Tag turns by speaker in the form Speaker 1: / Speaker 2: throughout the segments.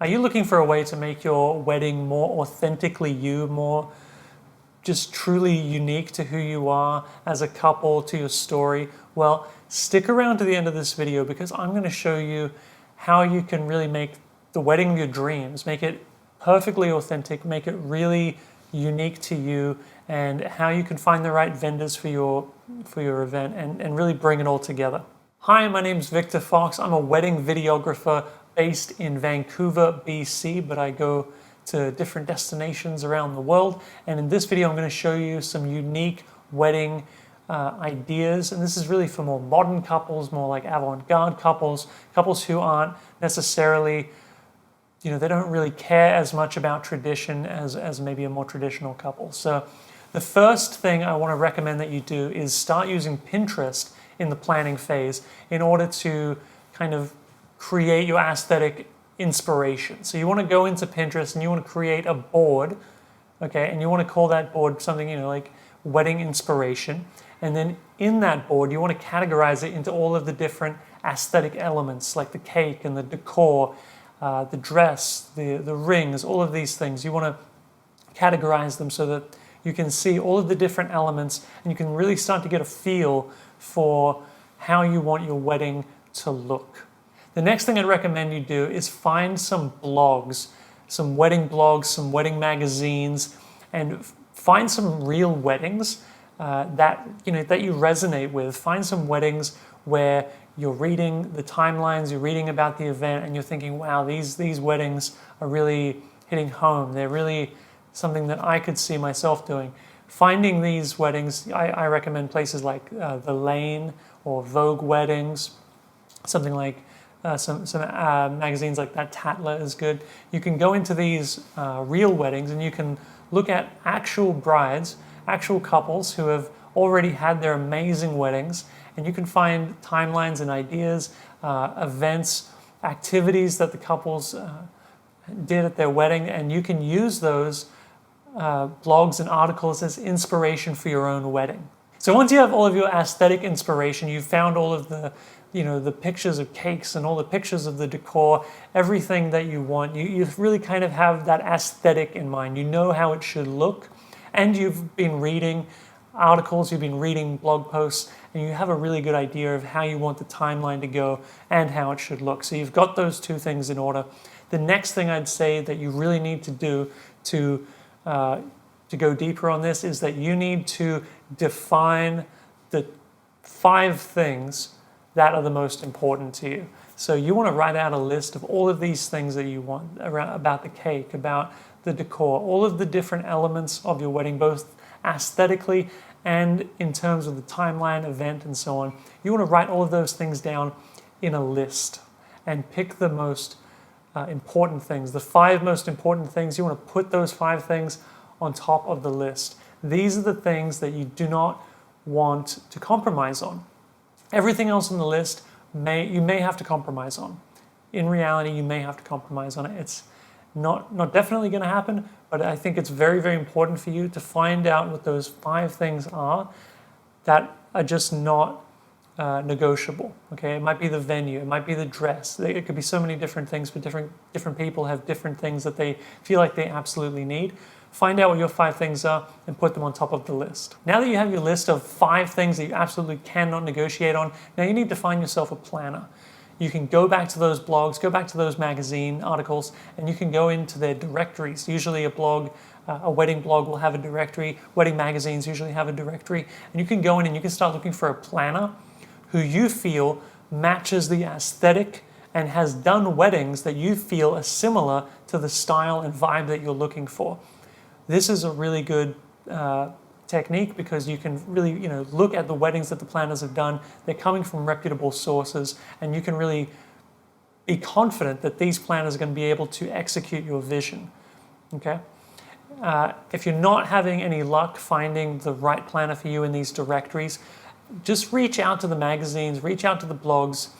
Speaker 1: Are you looking for a way to make your wedding more authentically you, more just truly unique to who you are as a couple, to your story? Well, stick around to the end of this video because I'm going to show you how you can really make the wedding of your dreams, make it perfectly authentic, make it really unique to you, and how you can find the right vendors for your event and really bring it all together. Hi, my name's Victor Fox. I'm a wedding videographer based in Vancouver, BC, but I go to different destinations around the world. And in this video, I'm going to show you some unique wedding ideas. And this is really for more modern couples, more like avant-garde couples, couples who aren't necessarily, they don't really care as much about tradition as maybe a more traditional couple. So the first thing I want to recommend that you do is start using Pinterest in the planning phase in order to kind of create your aesthetic inspiration. So you want to go into Pinterest and you want to create a board, okay? And you want to call that board something, like wedding inspiration. And then in that board, you want to categorize it into all of the different aesthetic elements, like the cake and the decor, the dress, the rings, all of these things. You want to categorize them so that you can see all of the different elements and you can really start to get a feel for how you want your wedding to look. The next thing I'd recommend you do is find some blogs, some wedding blogs, some wedding magazines, and find some real weddings that you resonate with. Find some weddings where you're reading the timelines, you're reading about the event, and you're thinking, wow, these weddings are really hitting home. They're really something that I could see myself doing. Finding these weddings, I recommend places like The Lane or Vogue Weddings, something like some magazines like that. Tatler is good. You can go into these real weddings and you can look at actual brides, actual couples who have already had their amazing weddings, and you can find timelines and ideas, events, activities that the couples did at their wedding, and you can use those blogs and articles as inspiration for your own wedding. So once you have all of your aesthetic inspiration, you've found all of the the pictures of cakes and all the pictures of the decor, everything that you want, you really kind of have that aesthetic in mind. You know how it should look, and you've been reading articles, you've been reading blog posts, and you have a really good idea of how you want the timeline to go and how it should look. So you've got those two things in order. The next thing I'd say that you really need to do to go deeper on this is that you need to define the 5 things that are the most important to you. So you want to write out a list of all of these things that you want about the cake, about the decor, all of the different elements of your wedding, both aesthetically and in terms of the timeline, event, and so on. You want to write all of those things down in a list and pick the most important things, the 5 most important things. You want to put those 5 things on top of the list. These are the things that you do not want to compromise on. Everything else on the list you may have to compromise on. In reality, you may have to compromise on it. It's not definitely going to happen, but I think it's very, very important for you to find out what those 5 things are that are just not negotiable. Okay, it might be the venue, it might be the dress. It could be so many different things, but different people have different things that they feel like they absolutely need. Find out what your 5 things are and put them on top of the list. Now that you have your list of 5 things that you absolutely cannot negotiate on, now you need to find yourself a planner. You can go back to those blogs, go back to those magazine articles, and you can go into their directories. Usually a wedding blog will have a directory. Wedding magazines usually have a directory. And you can go in and you can start looking for a planner who you feel matches the aesthetic and has done weddings that you feel are similar to the style and vibe that you're looking for. This is a really good technique because you can really look at the weddings that the planners have done. They're coming from reputable sources, and you can really be confident that these planners are going to be able to execute your vision. Okay? If you're not having any luck finding the right planner for you in these directories, just reach out to the magazines, reach out to the blogs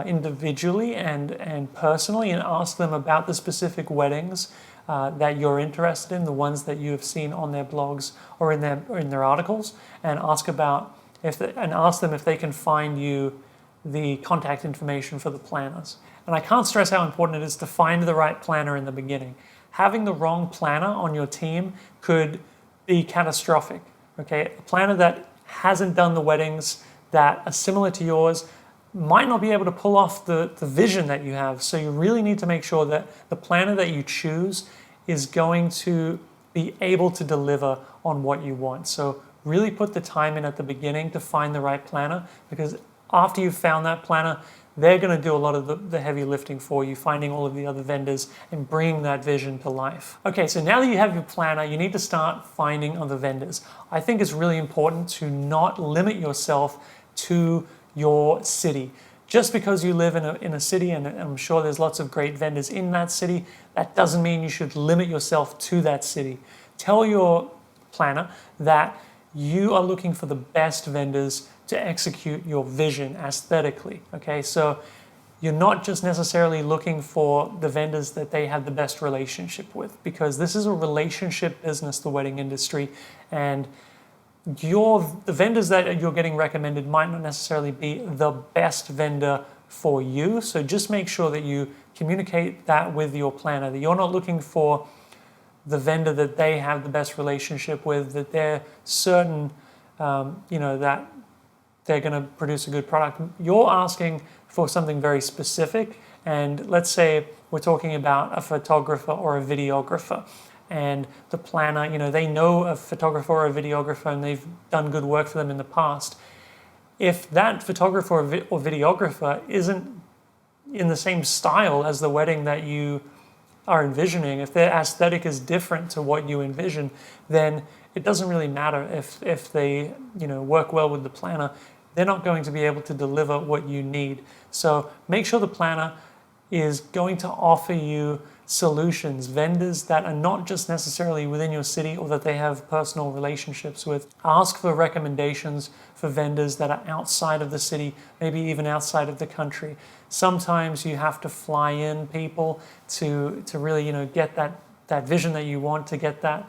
Speaker 1: individually and personally, and ask them about the specific weddings that you're interested in, the ones that you have seen on their blogs or in their articles, and ask them if they can find you the contact information for the planners. And I can't stress how important it is to find the right planner in the beginning. Having the wrong planner on your team could be catastrophic. Okay, a planner that hasn't done the weddings that are similar to yours might not be able to pull off the vision that you have. So you really need to make sure that the planner that you choose is going to be able to deliver on what you want. So really put the time in at the beginning to find the right planner, because after you've found that planner, they're going to do a lot of the heavy lifting for you, finding all of the other vendors and bringing that vision to life. Okay, so now that you have your planner, you need to start finding other vendors. I think it's really important to not limit yourself to your city. Just because you live in a city, and I'm sure there's lots of great vendors in that city, that doesn't mean you should limit yourself to that city. Tell your planner that you are looking for the best vendors to execute your vision aesthetically, okay? So you're not just necessarily looking for the vendors that they have the best relationship with, because this is a relationship business, the wedding industry, and the vendors that you're getting recommended might not necessarily be the best vendor for you. So just make sure that you communicate that with your planner, that you're not looking for the vendor that they have the best relationship with, that they're certain, that they're going to produce a good product. You're asking for something very specific. And let's say we're talking about a photographer or a videographer. And the planner, they know a photographer or a videographer and they've done good work for them in the past. If that photographer or videographer isn't in the same style as the wedding that you are envisioning, if their aesthetic is different to what you envision, then it doesn't really matter if they work well with the planner. They're not going to be able to deliver what you need. So make sure the planner is going to offer you solutions, vendors that are not just necessarily within your city or that they have personal relationships with. Ask for recommendations for vendors that are outside of the city, maybe even outside of the country. Sometimes you have to fly in people to really get that vision that you want, to get that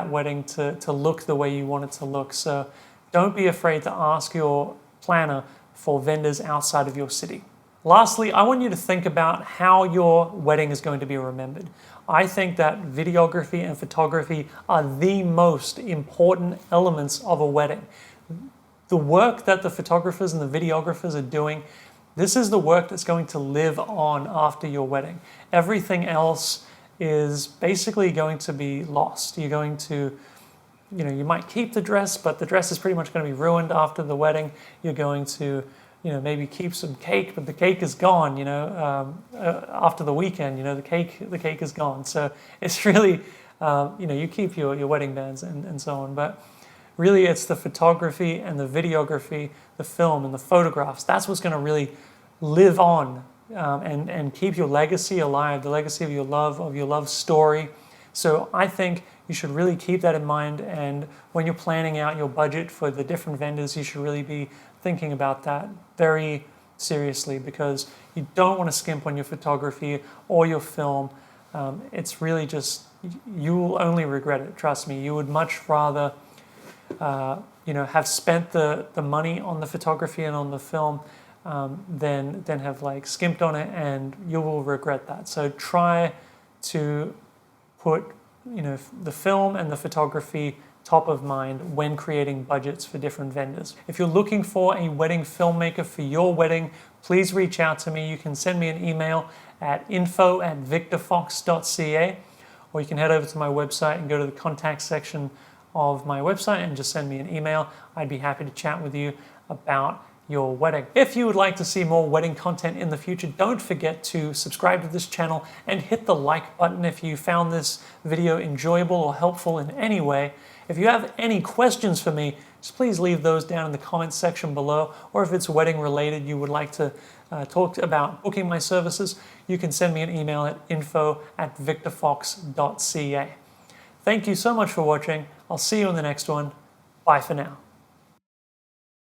Speaker 1: wedding to look the way you want it to look. So don't be afraid to ask your planner for vendors outside of your city. Lastly, I want you to think about how your wedding is going to be remembered. I think that videography and photography are the most important elements of a wedding. The work that the photographers and the videographers are doing, this is the work that's going to live on after your wedding. Everything else is basically going to be lost. You're going to, you might keep the dress, but the dress is pretty much going to be ruined after the wedding. You're going to maybe keep some cake, but the cake is gone, after the weekend, the cake is gone. So it's really, you keep your wedding bands and so on, but really it's the photography and the videography, the film and the photographs. That's what's going to really live on and keep your legacy alive, the legacy of your love story. So I think you should really keep that in mind, and when you're planning out your budget for the different vendors, you should really be thinking about that very seriously, because you don't want to skimp on your photography or your film. It's really just, you will only regret it, trust me. You would much rather have spent the money on the photography and on the film than have skimped on it, and you will regret that. So try to put the film and the photography top of mind when creating budgets for different vendors. If you're looking for a wedding filmmaker for your wedding, please reach out to me. You can send me an email at info@victorfox.ca, or you can head over to my website and go to the contact section of my website and just send me an email. I'd be happy to chat with you about your wedding. If you would like to see more wedding content in the future, don't forget to subscribe to this channel and hit the like button if you found this video enjoyable or helpful in any way. If you have any questions for me, just please leave those down in the comments section below, or if it's wedding related, you would like to talk about booking my services, you can send me an email at info@victorfox.ca. Thank you so much for watching. I'll see you in the next one. Bye for now.